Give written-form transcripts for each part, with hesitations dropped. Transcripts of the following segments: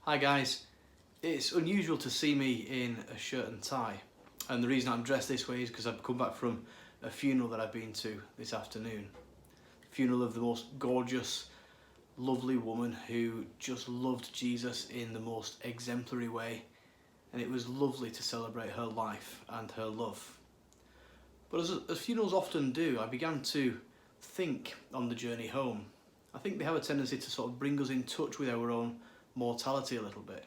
Hi guys, it's unusual to see me in a shirt and tie, and the reason I'm dressed this way is because I've come back from a funeral that I've been to this afternoon. Funeral of the most gorgeous, lovely woman who just loved Jesus in the most exemplary way, and it was lovely to celebrate her life and her love. But as funerals often do, I began to think on the journey home. I think they have a tendency to sort of bring us in touch with our own mortality a little bit.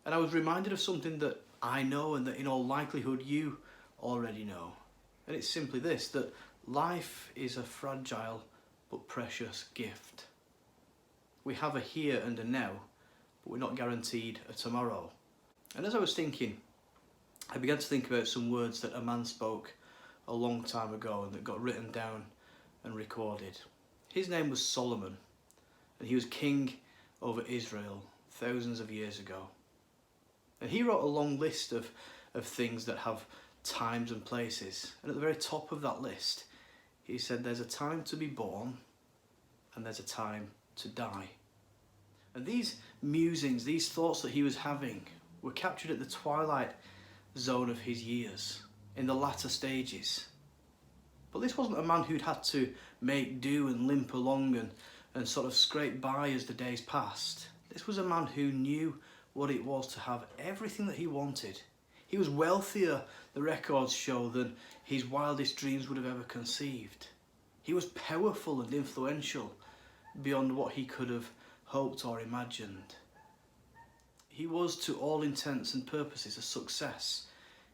And I was reminded of something that I know and that in all likelihood you already know. And it's simply this, that life is a fragile but precious gift. We have a here and a now, but we're not guaranteed a tomorrow. And as I was thinking, I began to think about some words that a man spoke a long time ago and that got written down and recorded. His name was Solomon, and he was king over Israel thousands of years ago. And he wrote a long list of things that have times and places. And at the very top of that list, he said there's a time to be born and there's a time to die. And these musings, these thoughts that he was having were captured at the twilight zone of his years, in the latter stages. But this wasn't a man who'd had to make do and limp along and sort of scrape by as the days passed. This was a man who knew what it was to have everything that he wanted. He was wealthier, the records show, than his wildest dreams would have ever conceived. He was powerful and influential beyond what he could have hoped or imagined. He was, to all intents and purposes, a success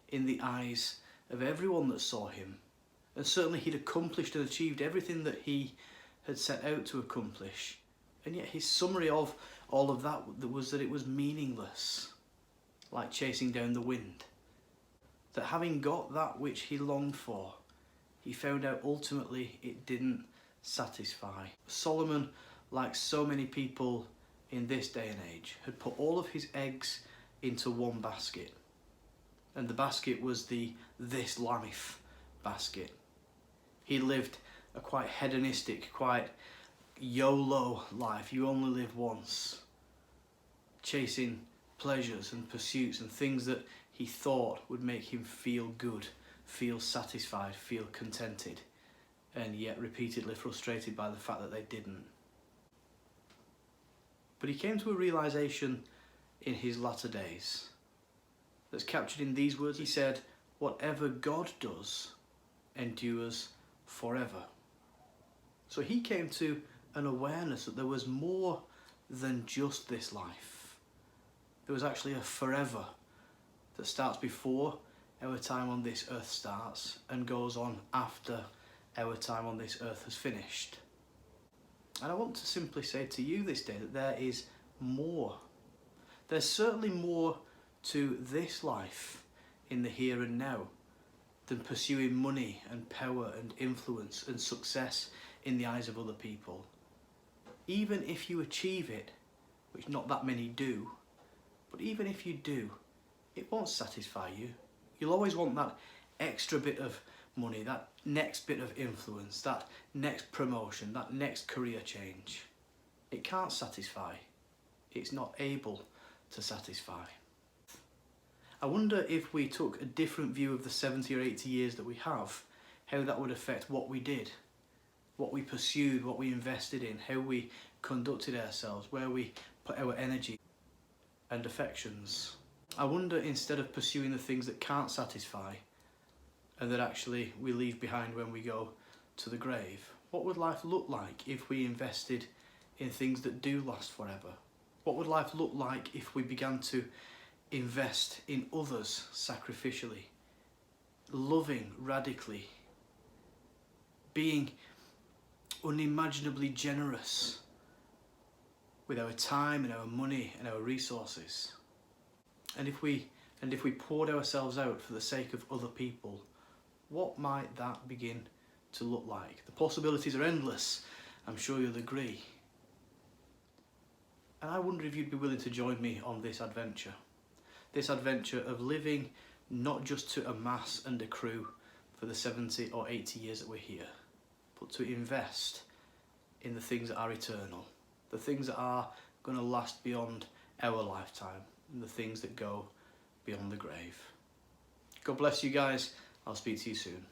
in the eyes of everyone that saw him. And certainly he'd accomplished and achieved everything that he had set out to accomplish. And yet his summary of all of that was that it was meaningless, like chasing down the wind. That having got that which he longed for, he found out ultimately it didn't satisfy. Solomon, like so many people in this day and age, had put all of his eggs into one basket. And the basket was the this life basket. He lived a quite hedonistic, quite YOLO life. You only live once. Chasing pleasures and pursuits and things that he thought would make him feel good, feel satisfied, feel contented, and yet repeatedly frustrated by the fact that they didn't. But he came to a realisation in his latter days that's captured in these words. He said, "Whatever God does endures forever." So he came to an awareness that there was more than just this life. There was actually a forever that starts before our time on this earth starts and goes on after our time on this earth has finished. And I want to simply say to you this day that there is more. There's certainly more to this life in the here and now than pursuing money and power and influence and success in the eyes of other people. Even if you achieve it, which not that many do, but even if you do, it won't satisfy you. You'll always want that extra bit of money, that next bit of influence, that next promotion, that next career change. It can't satisfy. It's not able to satisfy. I wonder if we took a different view of the 70 or 80 years that we have, how that would affect what we did, what we pursued, what we invested in, how we conducted ourselves, where we put our energy and affections. I wonder, instead of pursuing the things that can't satisfy and that actually we leave behind when we go to the grave, what would life look like if we invested in things that do last forever? What would life look like if we began to invest in others sacrificially, loving radically, being unimaginably generous with our time and our money and our resources? And if we poured ourselves out for the sake of other people, what might that begin to look like? The possibilities are endless, I'm sure you'll agree. And I wonder if you'd be willing to join me on this adventure of living not just to amass and accrue for the 70 or 80 years that we're here, but to invest in the things that are eternal, the things that are going to last beyond our lifetime and the things that go beyond the grave. God bless you guys. I'll speak to you soon.